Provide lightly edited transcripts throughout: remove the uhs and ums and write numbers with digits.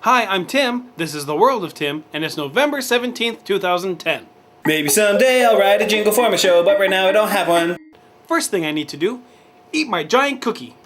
Hi, I'm Tim, this is The World of Tim, and it's November 17th, 2010. Maybe someday I'll write a jingle for my show, but right now I don't have one. First thing I need to do, eat my giant cookie.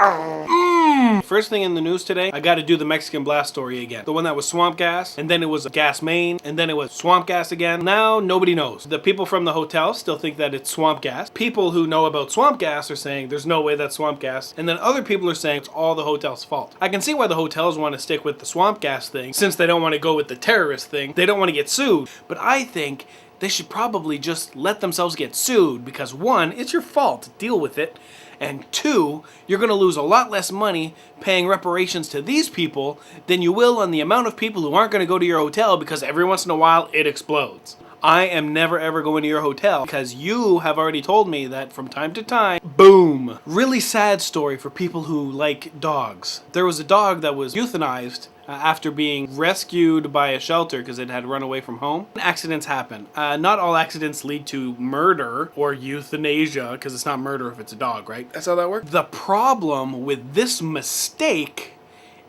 First thing in the news today, I gotta do the Mexican blast story again. The one that was swamp gas, and then it was gas main, and then it was swamp gas again. Now, nobody knows. The people from the hotel still think that it's swamp gas. People who know about swamp gas are saying there's no way that's swamp gas. And then other people are saying it's all the hotel's fault. I can see why the hotels want to stick with the swamp gas thing, since they don't want to go with the terrorist thing. They don't want to get sued. But I think they should probably just let themselves get sued because one, it's your fault, deal with it. And two, you're going to lose a lot less money paying reparations to these people than you will on the amount of people who aren't going to go to your hotel because every once in a while it explodes. I am never ever going to your hotel because you have already told me that from time to time, boom. Really sad story for people who like dogs. There was a dog that was euthanized after being rescued by a shelter because it had run away from home. Accidents happen. Not all accidents lead to murder or euthanasia because it's not murder if it's a dog, right? That's how that works. The problem with this mistake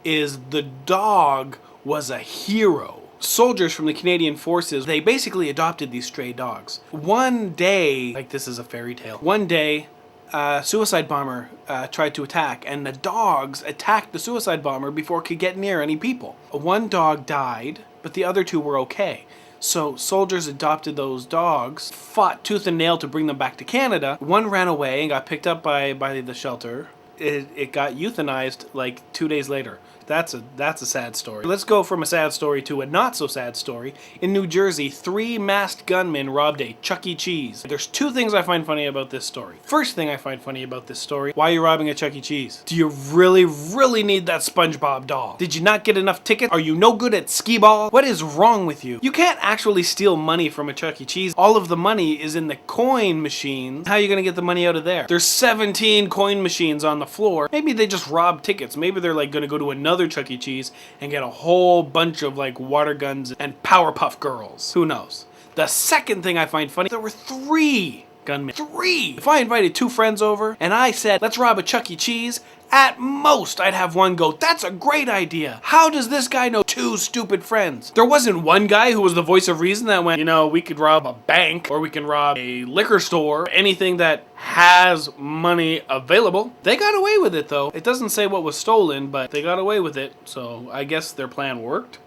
is the dog was a hero. Soldiers from the Canadian Forces, they basically adopted these stray dogs. One day, like this is a fairy tale, one day a suicide bomber tried to attack, and the dogs attacked the suicide bomber before it could get near any people. One dog died, but the other two were okay. So soldiers adopted those dogs, fought tooth and nail to bring them back to Canada. One ran away and got picked up by the shelter. It got euthanized like 2 days later. That's a sad story. Let's go from a sad story to a not so sad story. In New Jersey, 3 masked gunmen robbed a Chuck E. Cheese. There's 2 things I find funny about this story. First thing I find funny about this story, why are you robbing a Chuck E. Cheese? Do you really, really need that SpongeBob doll? Did you not get enough tickets? Are you no good at skee ball? What is wrong with you? You can't actually steal money from a Chuck E. Cheese. All of the money is in the coin machines. How are you gonna get the money out of there? There's 17 coin machines on the floor. Maybe they just robbed tickets. Maybe they're like gonna go to another Chuck E. Cheese and get a whole bunch of like water guns and Powerpuff Girls. Who knows? The second thing I find funny, there were 3 gunmen. 3! If I invited 2 friends over and I said, let's rob a Chuck E. Cheese, at most I'd have one go, that's a great idea. How does this guy know 2 stupid friends? There wasn't one guy who was the voice of reason that went, you know, we could rob a bank or we can rob a liquor store, anything that has money available. They got away with it though. It doesn't say what was stolen, but they got away with it. So I guess their plan worked.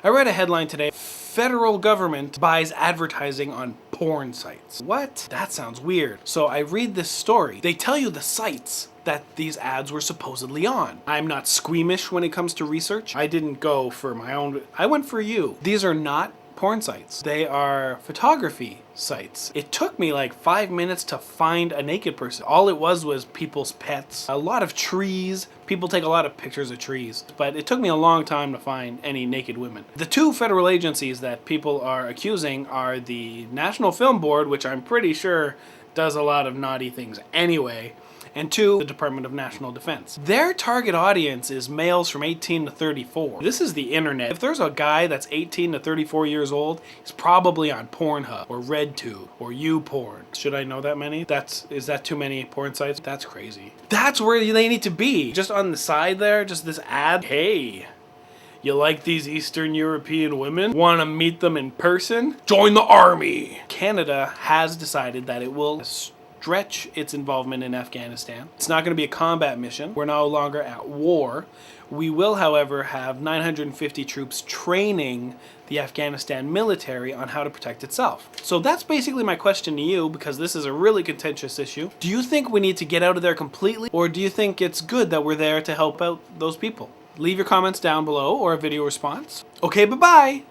I read a headline today. Federal government buys advertising on porn sites. What? That sounds weird. So I read this story. They tell you the sites that these ads were supposedly on. I'm not squeamish when it comes to research. I didn't go for my own, I went for you. These are not porn sites. They are photography sites. It took me like 5 minutes to find a naked person. All it was people's pets, a lot of trees. People take a lot of pictures of trees, but it took me a long time to find any naked women. The 2 federal agencies that people are accusing are the National Film Board, which I'm pretty sure does a lot of naughty things anyway, and 2, the Department of National Defense. Their target audience is males from 18 to 34. This is the internet. If there's a guy that's 18 to 34 years old, he's probably on Pornhub or RedTube or YouPorn. Should I know that many? Is that too many porn sites? That's crazy. That's where they need to be. Just on the side there, just this ad. Hey, you like these Eastern European women? Want to meet them in person? Join the army! Canada has decided that it will stretch its involvement in Afghanistan. It's not going to be a combat mission. We're no longer at war. We will, however, have 950 troops training the Afghanistan military on how to protect itself. So that's basically my question to you, because this is a really contentious issue. Do you think we need to get out of there completely, or do you think it's good that we're there to help out those people? Leave your comments down below or a video response. Okay, bye-bye!